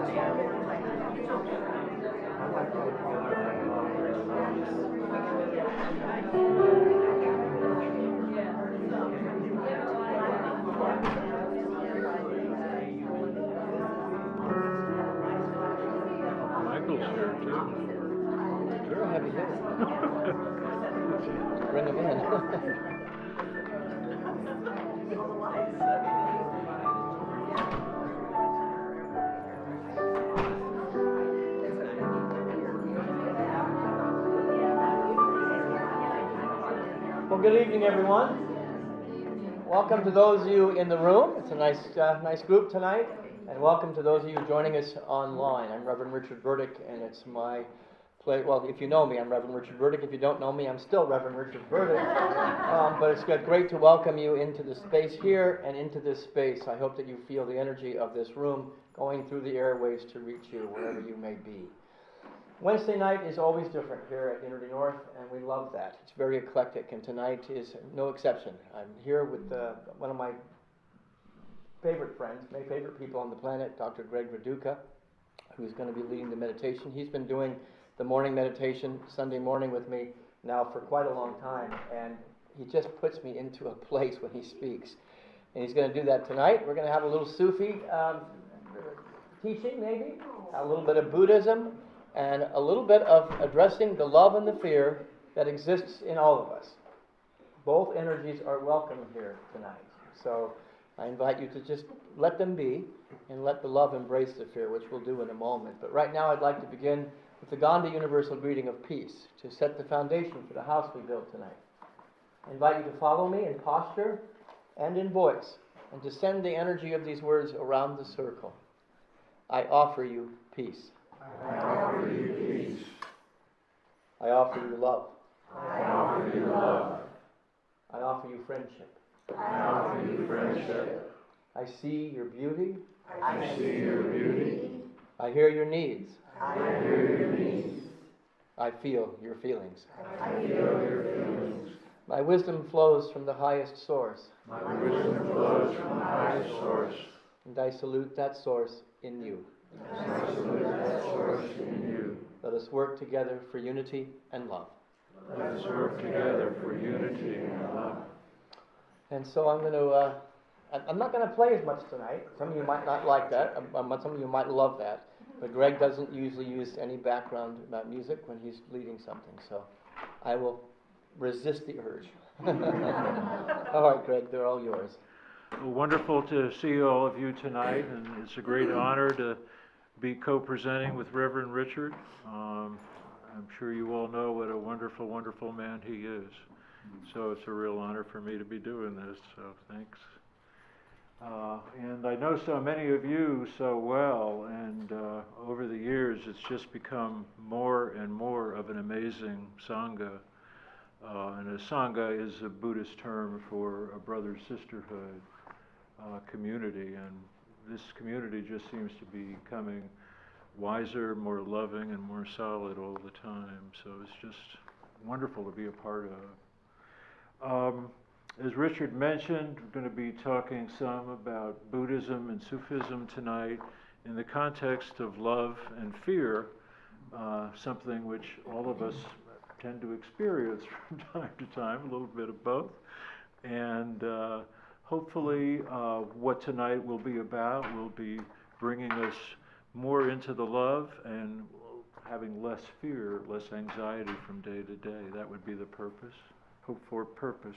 Michael's here too. You're a heavy hitter. Bring him in. Well, good evening, everyone. Welcome to those of you in the room. It's a nice group tonight. And welcome to those of you joining us online. I'm Reverend Richard Burdick, and it's my pleasure. Well, if you know me, I'm Reverend Richard Burdick. If you don't know me, I'm still Reverend Richard Burdick. But it's great to welcome you into the space here and into this space. I hope that you feel the energy of this room going through the airwaves to reach you wherever you may be. Wednesday night is always different here at Unity North, and we love that. It's very eclectic, and tonight is no exception. I'm here with one of my favorite friends, my favorite people on the planet, Dr. Greg Raduca, who's going to be leading the meditation. He's been doing the morning meditation Sunday morning with me now for quite a long time, and he just puts me into a place when he speaks. And he's going to do that tonight. We're going to have a little Sufi teaching, maybe, a little bit of Buddhism, and a little bit of addressing the love and the fear that exists in all of us. Both energies are welcome here tonight. So I invite you to just let them be and let the love embrace the fear, which we'll do in a moment. But right now I'd like to begin with the Gandhi Universal Greeting of Peace to set the foundation for the house we built tonight. I invite you to follow me in posture and in voice and to send the energy of these words around the circle. I offer you peace. I offer you peace. I offer you love. I offer you love. I offer you friendship. I offer you friendship. I see your beauty. I see your beauty. I hear your needs. I hear your needs. I feel your feelings. I feel your feelings. My wisdom flows from the highest source. My wisdom flows from the highest source. And I salute that source in you. And I salute that source in you. Let us work together for unity and love. Let us work together for unity and love. And so I'm not going to play as much tonight. Some of you might not like that. Some of you might love that. But Greg doesn't usually use any background music when he's leading something. So I will resist the urge. All right, Greg, they're all yours. Well, wonderful to see all of you tonight, and it's a great honor to be co-presenting with Reverend Richard. I'm sure you all know what a wonderful, wonderful man he is. So it's a real honor for me to be doing this, so thanks. And I know so many of you so well, and over the years it's just become more and more of an amazing Sangha. And a Sangha is a Buddhist term for a brother-sisterhood community, and this community just seems to be becoming wiser, more loving, and more solid all the time. So it's just wonderful to be a part of. As Richard mentioned, we're going to be talking some about Buddhism and Sufism tonight in the context of love and fear, something which all of us tend to experience from time to time, a little bit of both. And hopefully what tonight will be about will be bringing us more into the love and having less fear, less anxiety from day to day. That would be the purpose, hope for purpose.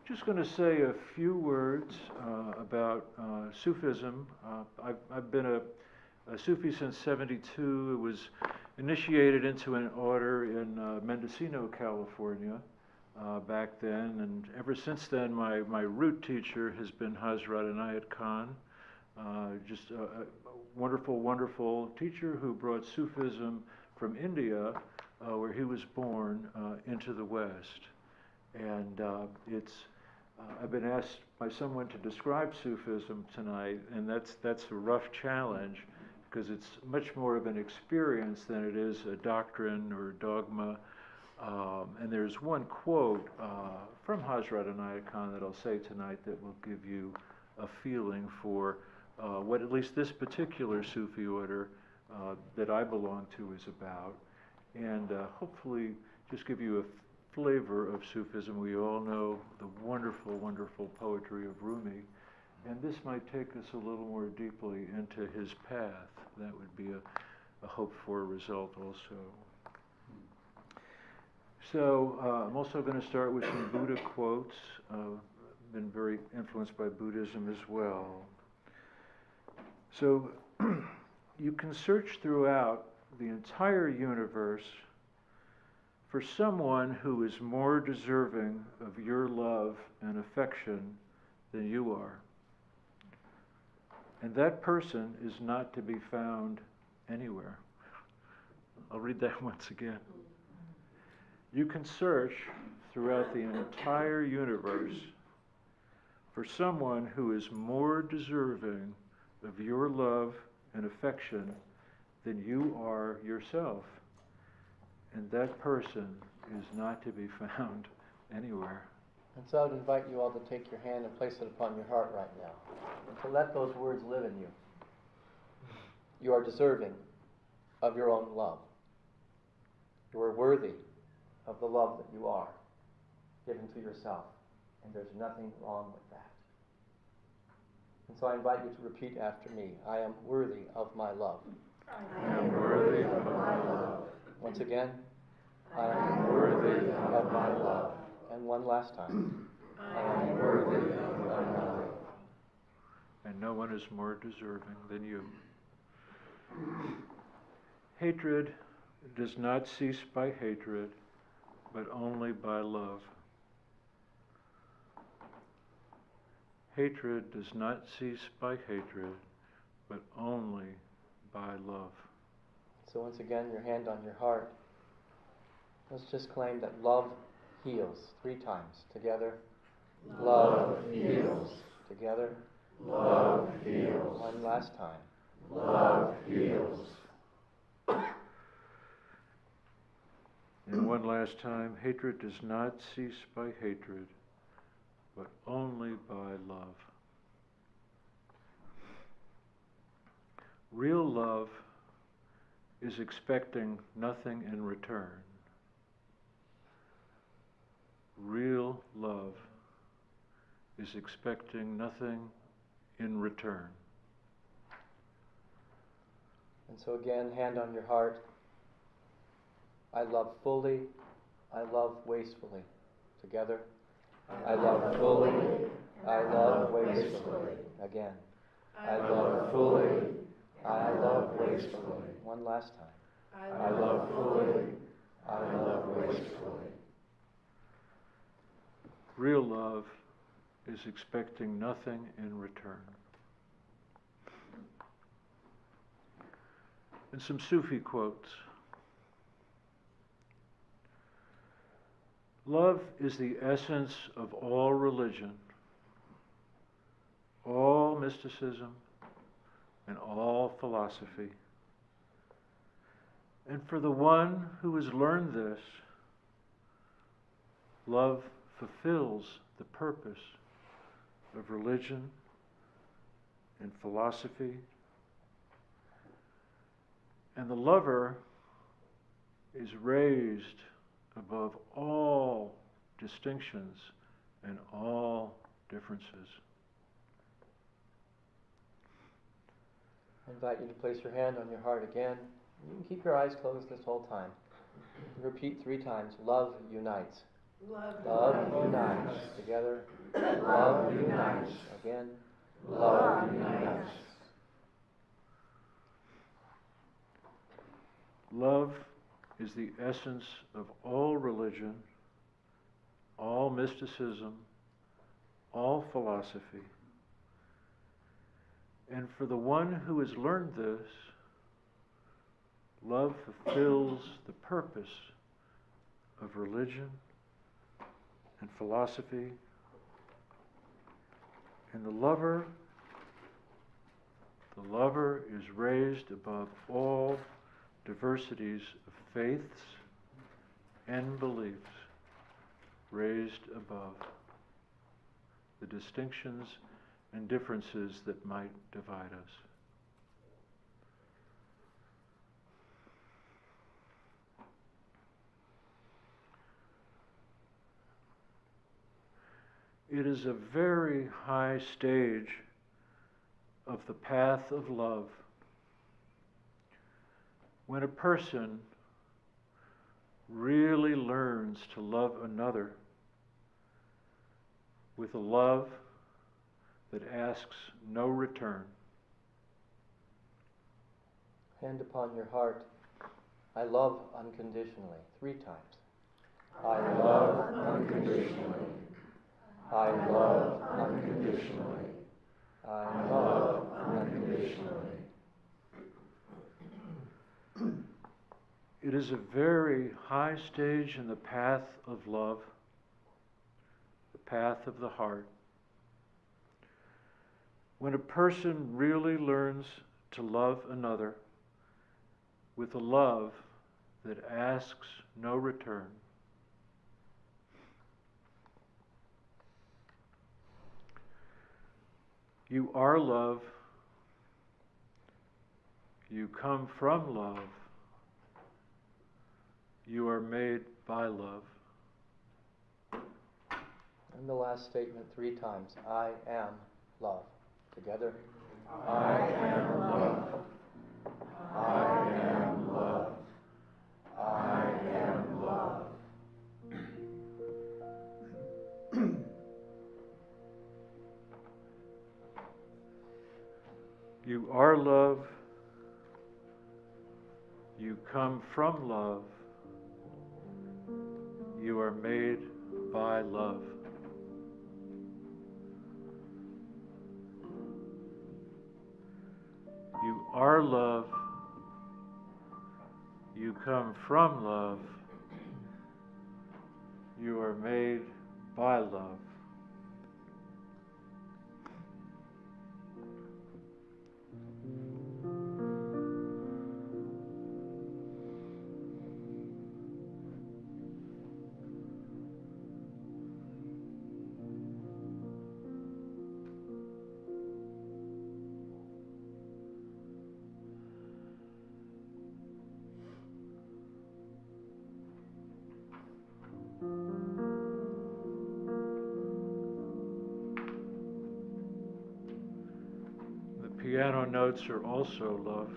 Just going to say a few words about Sufism. I've been a Sufi since '72. It was initiated into an order in Mendocino, California back then, and ever since then my root teacher has been Hazrat Inayat Khan, just a wonderful, wonderful teacher who brought Sufism from India, where he was born, into the West. And I've been asked by someone to describe Sufism tonight, and that's a rough challenge, because it's much more of an experience than it is a doctrine or a dogma. And there's one quote from Hazrat Inayat Khan that I'll say tonight that will give you a feeling for what at least this particular Sufi order that I belong to is about, and hopefully just give you a flavor of Sufism. We all know the wonderful, wonderful poetry of Rumi, and this might take us a little more deeply into his path. That would be a hoped-for result also. So I'm also going to start with some Buddha quotes. Been very influenced by Buddhism as well. So you can search throughout the entire universe for someone who is more deserving of your love and affection than you are. And that person is not to be found anywhere. I'll read that once again. You can search throughout the entire universe for someone who is more deserving of your love and affection than you are yourself. And that person is not to be found anywhere. And so I would invite you all to take your hand and place it upon your heart right now, and to let those words live in you. You are deserving of your own love. You are worthy of the love that you are given to yourself. And there's nothing wrong with that. And so I invite you to repeat after me. I am worthy of my love. I am worthy of my love. Once again, I am worthy of my love. And one last time. I am worthy of my love. And no one is more deserving than you. Hatred does not cease by hatred, but only by love. Hatred does not cease by hatred, but only by love. So once again, your hand on your heart. Let's just claim that love heals 3 times. Together. Love heals. Together. Love heals. One last time. Love heals. And one last time, hatred does not cease by hatred, but only by love. Real love is expecting nothing in return. Real love is expecting nothing in return. And so again, hand on your heart. I love fully, I love wastefully. Together. I love fully, I love wastefully. Again. I love fully, I love wastefully. One last time. I love fully, I love wastefully. Real love is expecting nothing in return. And some Sufi quotes. Love is the essence of all religion, all mysticism, and all philosophy. And for the one who has learned this, love fulfills the purpose of religion and philosophy. And the lover is raised above all distinctions and all differences. I invite you to place your hand on your heart again. You can keep your eyes closed this whole time. Repeat 3 times. Love unites. Love unites. Together. Love unites. Again. Love unites. Love is the essence of all religion, all mysticism, all philosophy. And for the one who has learned this, love fulfills the purpose of religion and philosophy. And the lover is raised above all diversities of faiths and beliefs, raised above the distinctions and differences that might divide us. It is a very high stage of the path of love when a person really learns to love another with a love that asks no return. Hand upon your heart. I love unconditionally. 3 times. I love unconditionally. I love unconditionally. I love unconditionally. It is a very high stage in the path of love, the path of the heart, when a person really learns to love another with a love that asks no return. You are love. You come from love. You are made by love. And the last statement 3 times. I am love. Together. I am love. I am love. I am love. You are love. You come from love. You are made by love. You are love. You come from love. You are made by love. Piano notes are also love.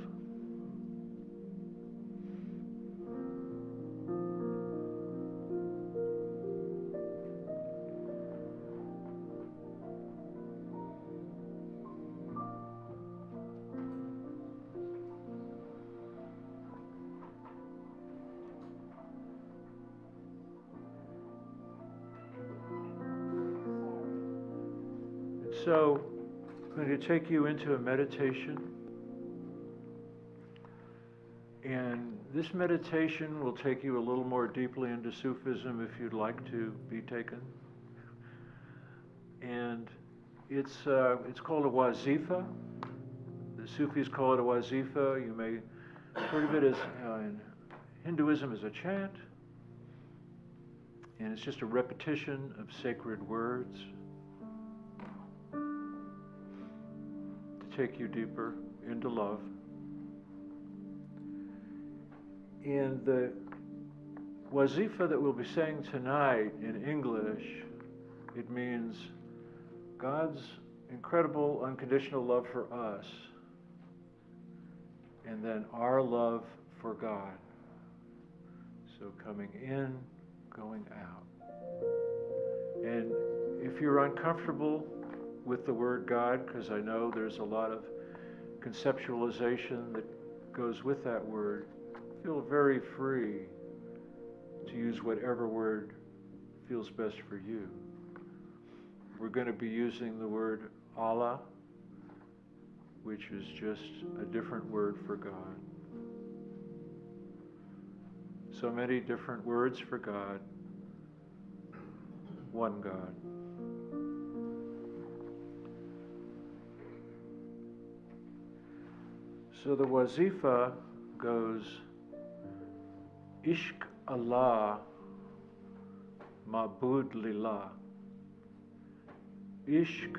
So, I'm going to take you into a meditation, and this meditation will take you a little more deeply into Sufism if you'd like to be taken. And it's called a wazifa. The Sufis call it a wazifa. You may have heard of it as in Hinduism as a chant, and it's just a repetition of sacred words take you deeper into love. And the wazifa that we'll be saying tonight in English, it means God's incredible unconditional love for us, and then our love for God. So coming in, going out. And if you're uncomfortable with the word God, because I know there's a lot of conceptualization that goes with that word, feel very free to use whatever word feels best for you. We're going to be using the word Allah, which is just a different word for God. So many different words for God, one God. So the wazifa goes, Ishq Allah, Ma'bud Lillah. Ishq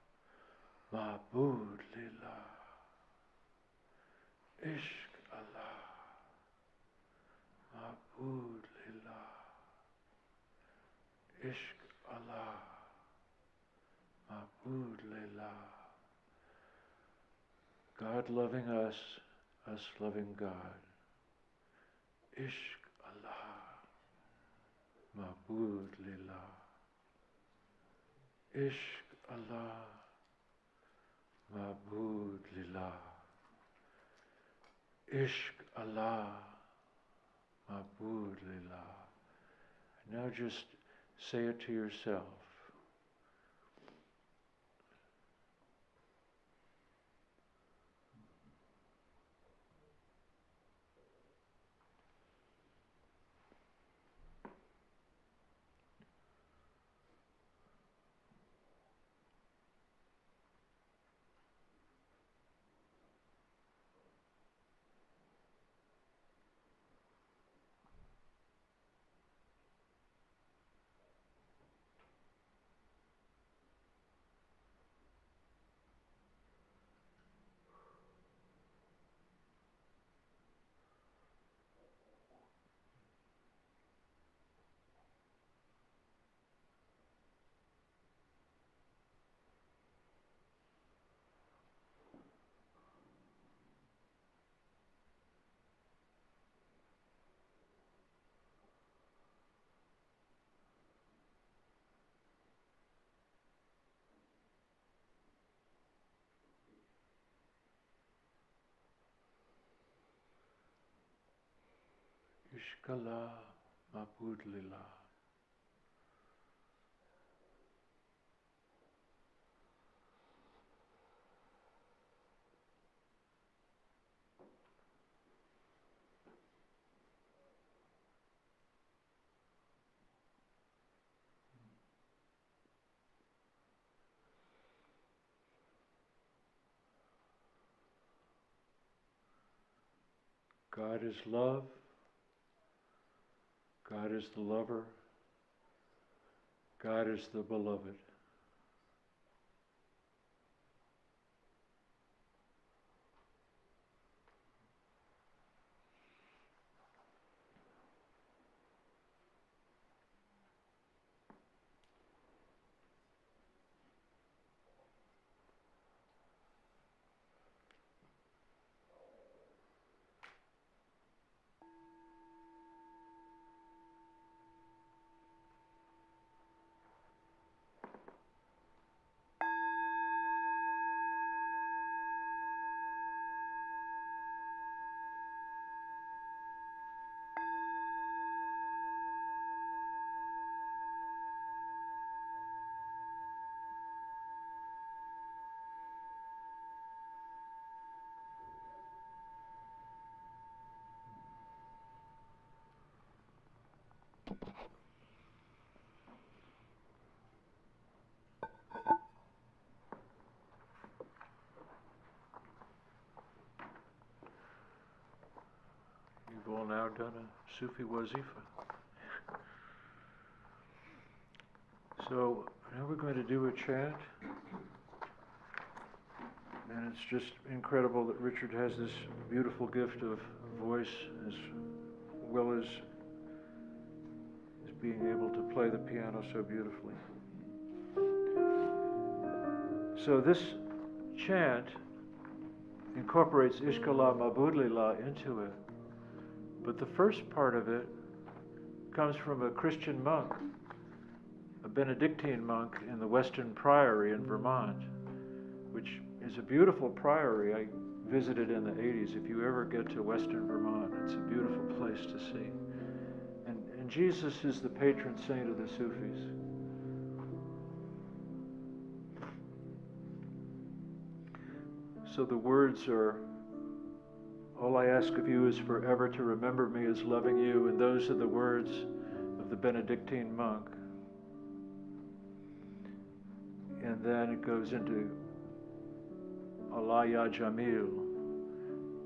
Ishq Allah, Ma'bud Lillah. Ishq Allah, Ma'bud Lillah. God loving us loving God. Ishq Allah, Ma'bud Lillah. Ishq Allah, Ma'bud Lillah. Ishq Allah, Ma'bud Lillah. Now just say it to yourself. Ishq Allah, Ma'bud Lillah. God is love. God is the lover. God is the beloved. You've all now done a Sufi wazifa. So now we're going to do a chant. And it's just incredible that Richard has this beautiful gift of voice as well as being able to play the piano so beautifully. So this chant incorporates Ishq Allah Ma'bud Lillah into it. But the first part of it comes from a Christian monk, a Benedictine monk in the Western Priory in Vermont, which is a beautiful priory. I visited in the 80s. If you ever get to Western Vermont, it's a beautiful place to see. And Jesus is the patron saint of the Sufis. So the words are, all I ask of you is forever to remember me as loving you, and those are the words of the Benedictine monk. And then it goes into Allah Ya Jamil.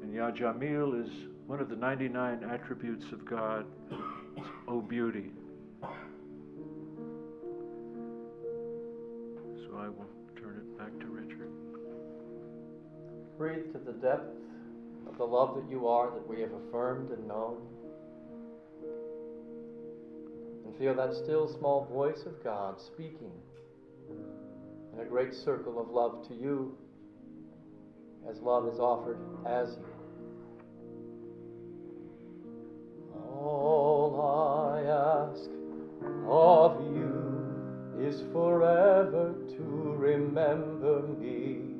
And Ya Jamil is one of the 99 attributes of God. It's, O beauty. So I will turn it back to Richard. Breathe to the depth of the love that you are, that we have affirmed and known. And feel that still small voice of God speaking in a great circle of love to you, as love is offered as you. All I ask of you is forever to remember me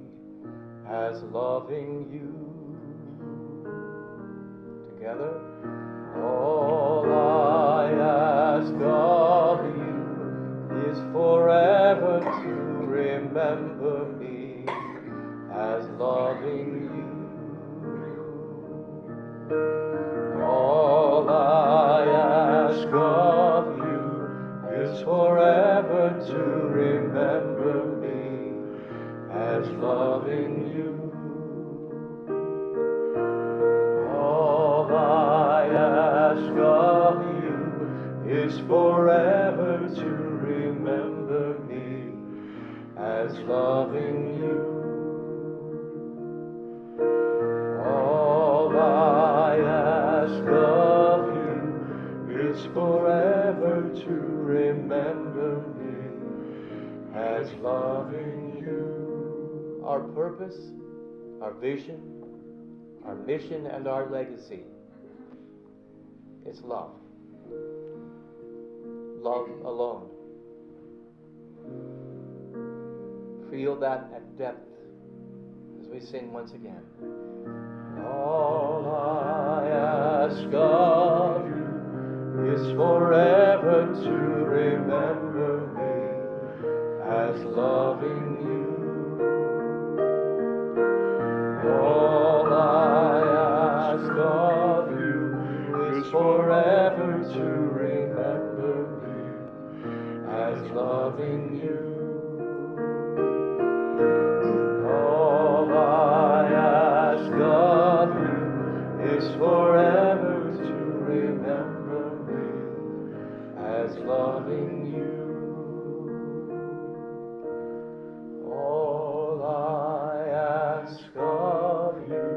as loving you. Together. All I ask of you is forever to remember me as loving you. All I ask of you is forever to remember me as loving you. All I ask of you is forever to remember me as loving you. All I ask of you is forever to remember me as loving you. Our purpose, our vision, our mission, and our legacy is love. Love alone. Feel that at depth as we sing once again. All I ask of you is forever to remember me as loving you. All I ask of you is forever to remember me as loving you. All I ask of you is forever to remember me as loving you. All I ask of you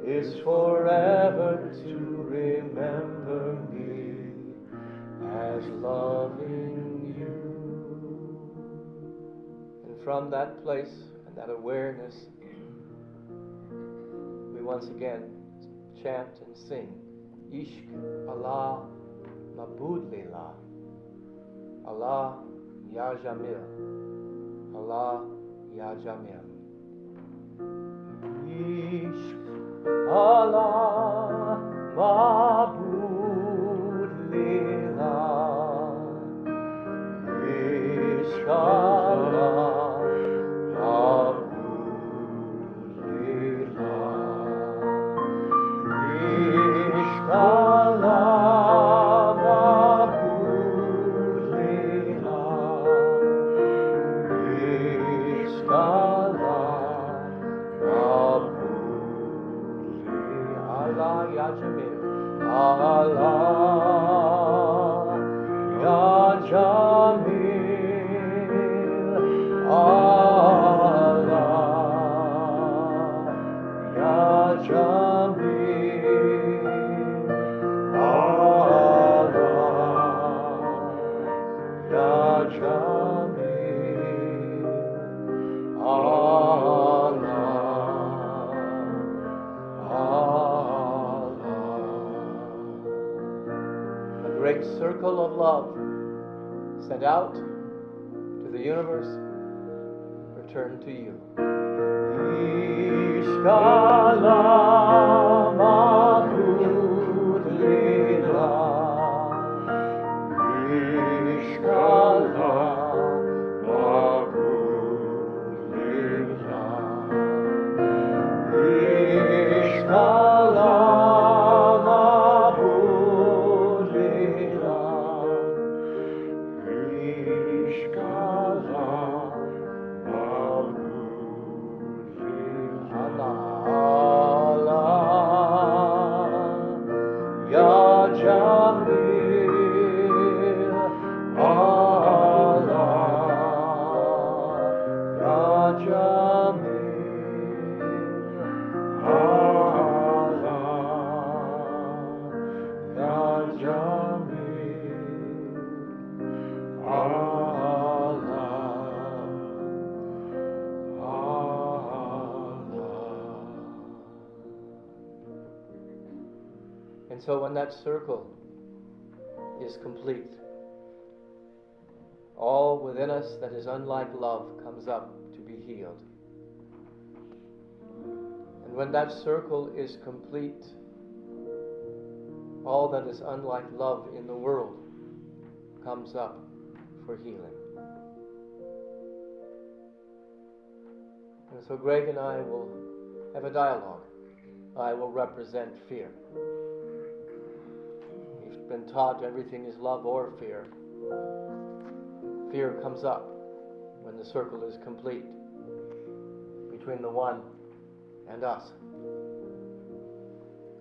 is forever to remember me as loving you. And from that place and that awareness, we once again chant and sing Ishq Allah Mabud Lillah, Allah Ya Jamil, Allah Ya Jamil. Ishq Allah Mabud Lillah, Ishq Allah Mabud Lillah, Ishq Allah Mabud Lillah, Ishq Allah Mabud Lillah, Allah Ya Jamil, Allah Ya Jamil, Allah Ya Jamil, Allah Ya Jamil, Allah, Allah. A great circle of love sent out to the universe, return to you. Ishq Allah Mabud Lillah, Ishq Allah Mabud Lillah, Ishq Allah Mabud Lillah, Ishq Allah Mabud Lillah, Allah And so when that circle is complete, all within us that is unlike love comes up to be healed. And when that circle is complete, all that is unlike love in the world comes up for healing. And so Greg and I will have a dialogue. I will represent fear. We've been taught everything is love or fear. Fear comes up when the circle is complete between the one and us.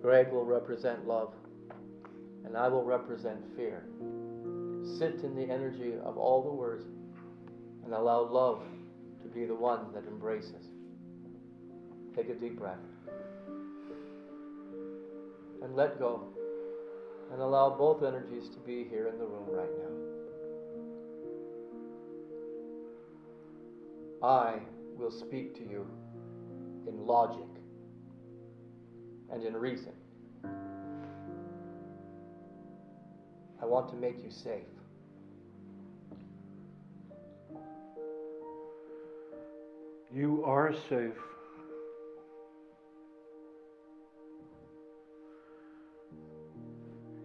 Greg will represent love, and I will represent fear. Sit in the energy of all the words and allow love to be the one that embraces. Take a deep breath and let go, and allow both energies to be here in the room right now. I will speak to you in logic and in reason. I want to make you safe. You are safe.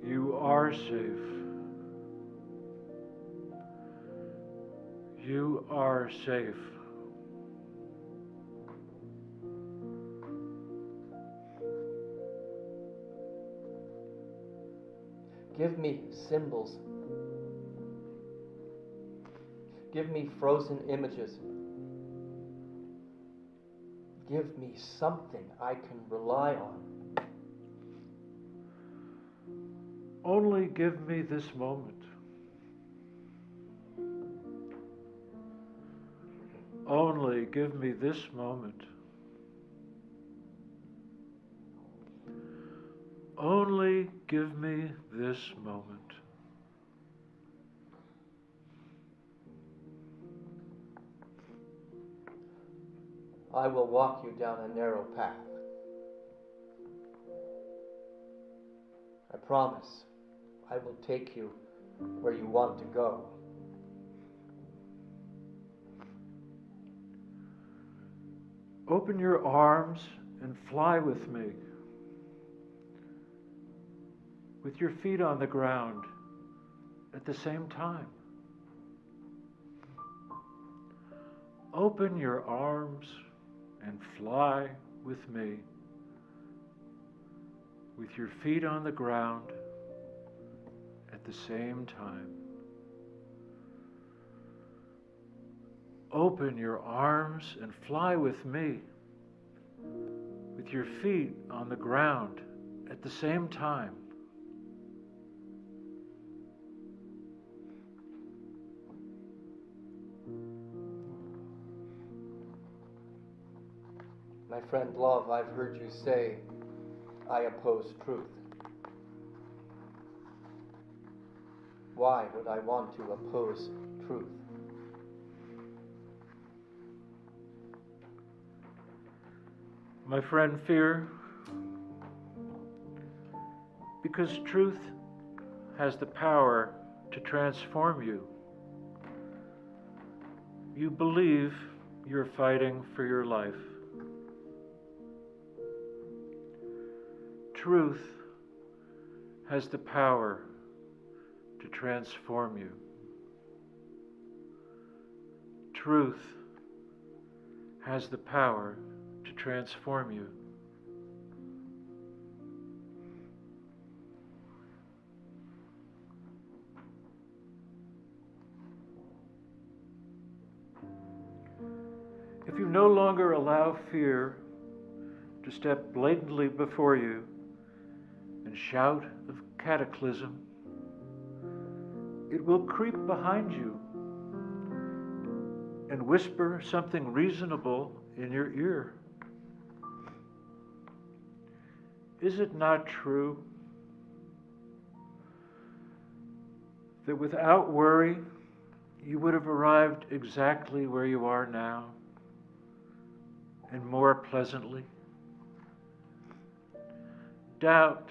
You are safe. You are safe. Give me symbols. Give me frozen images. Give me something I can rely on. Only give me this moment. Only give me this moment. Only give me this moment. I will walk you down a narrow path. I promise I will take you where you want to go. Open your arms and fly with me, with your feet on the ground at the same time. Open your arms and fly with me, with your feet on the ground at the same time. Open your arms and fly with me, with your feet on the ground at the same time. My friend Love, I've heard you say, I oppose truth. Why would I want to oppose truth? My friend Fear, because truth has the power to transform you. You believe you're fighting for your life. Truth has the power to transform you. Truth has the power to transform you. If you no longer allow fear to step blatantly before you and shout of cataclysm, it will creep behind you and whisper something reasonable in your ear. Is it not true that without worry, you would have arrived exactly where you are now, and more pleasantly? Doubt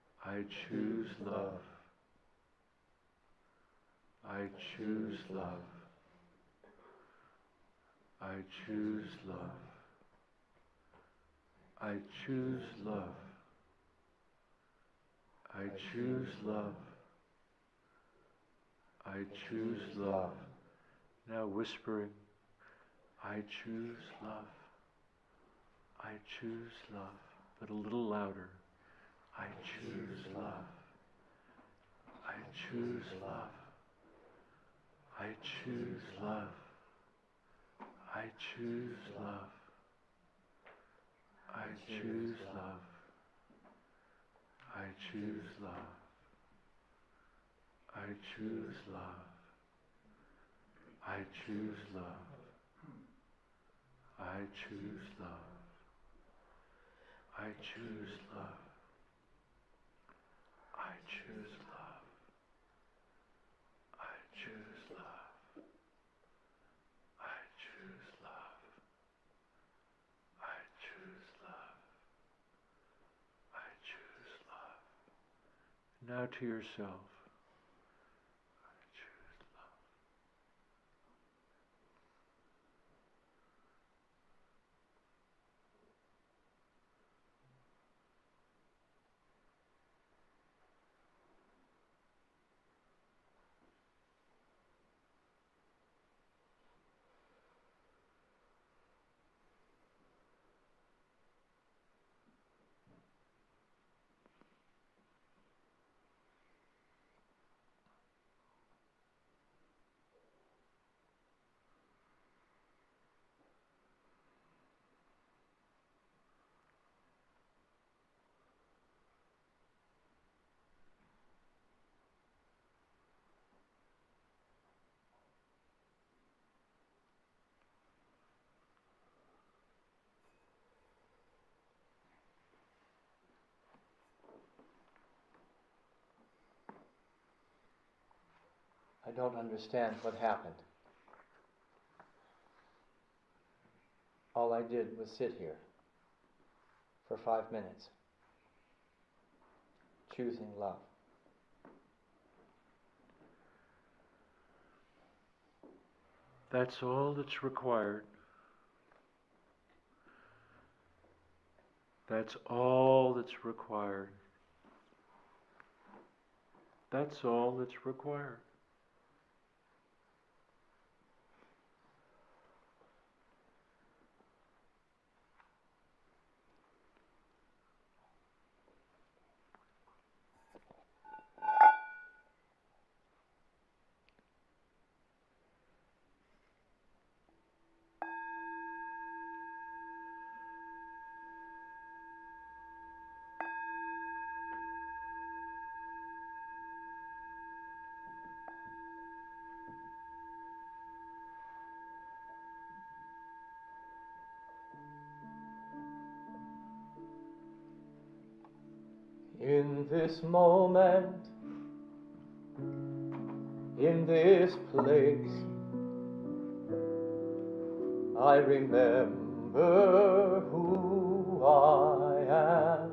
I choose love. I choose love. I choose love. I choose love. I choose love. I choose love. Now whispering, I choose love. I choose love. But a little louder. I choose love. I choose love. I choose love. I choose love. I choose love. I choose love. I choose love. I choose love. I choose love. I choose love. I choose love. I choose love. I choose love. I choose love. I choose love. Now to yourself. I choose love. I don't understand what happened. All I did was sit here for 5 minutes, choosing love. That's all that's required. That's all that's required. That's all that's required. In this moment, in this place, I remember who I am,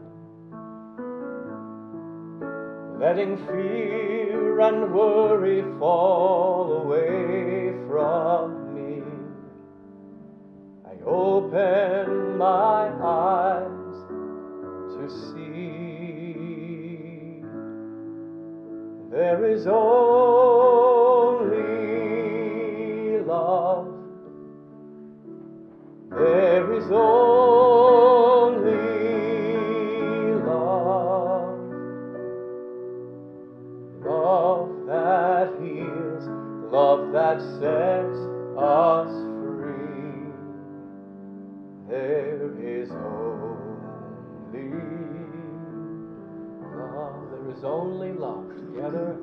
letting fear and worry fall away from me. I open my eyes to see there is only love. There is only love. Love that heals, love that sets us free. There is only love. There is only love. Together,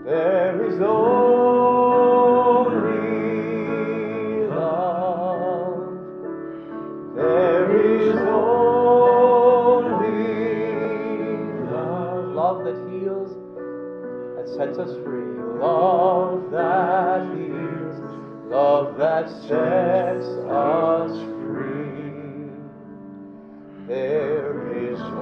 there is only love. There is only love. Love that heals, that sets us free. Love that heals, love that sets us free. There is only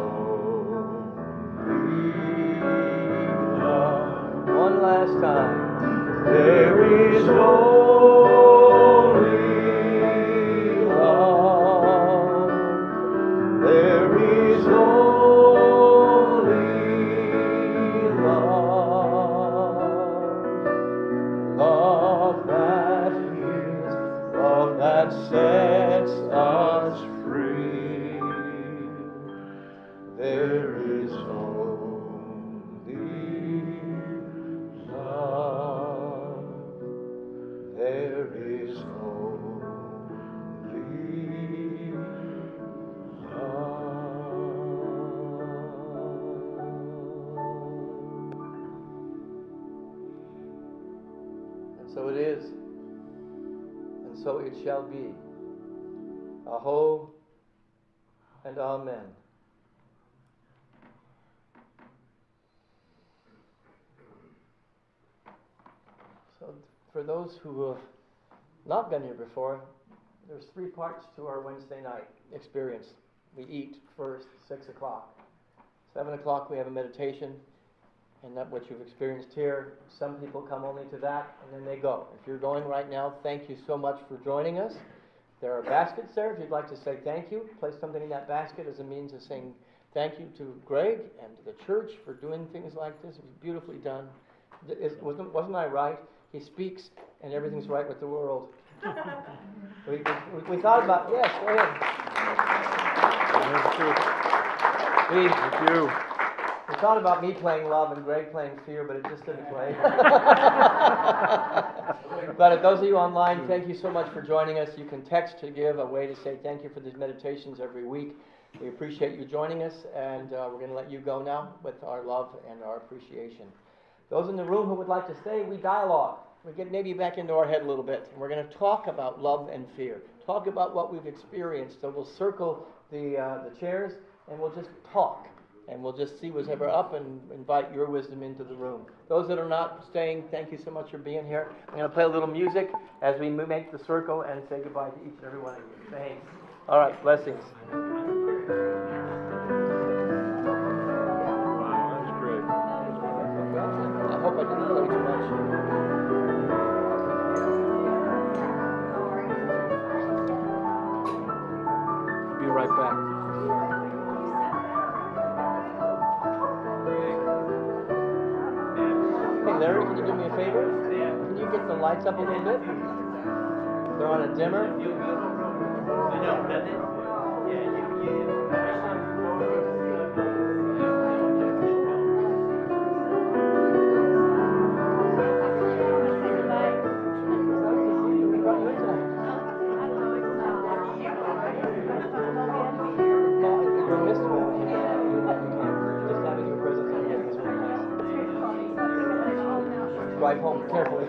So it is, and so it shall be. Aho and amen. So for those who have not been here before, there's 3 parts to our Wednesday night experience. We eat first, 6 o'clock. 7 o'clock we have a meditation, and that's what you've experienced here. Some people come only to that, and then they go. If you're going right now, thank you so much for joining us. There are baskets there. If you'd like to say thank you, place something in that basket as a means of saying thank you to Greg and to the church for doing things like this. It was beautifully done. Wasn't I right? He speaks, and everything's right with the world. We thought about, yes, go ahead. Thank you. We thought about me playing love and Greg playing fear, but it just didn't play. But those of you online, thank you so much for joining us. You can text to give a way to say thank you for these meditations every week. We appreciate you joining us, and we're going to let you go now with our love and our appreciation. Those in the room who would like to stay, we dialogue. We get maybe back into our head a little bit. And we're going to talk about love and fear. Talk about what we've experienced. So we'll circle the chairs, and we'll just talk. And we'll just see what's ever up and invite your wisdom into the room. Those that are not staying, thank you so much for being here. I'm going to play a little music as we make the circle and say goodbye to each and every one of you. Thanks. All right, blessings. Wow, that's great. I hope I didn't play too much. Be right back. Hey Larry, can you do me a favor? Can you get the lights up a little bit? They're on a dimmer. I know, doesn't it? Drive home carefully.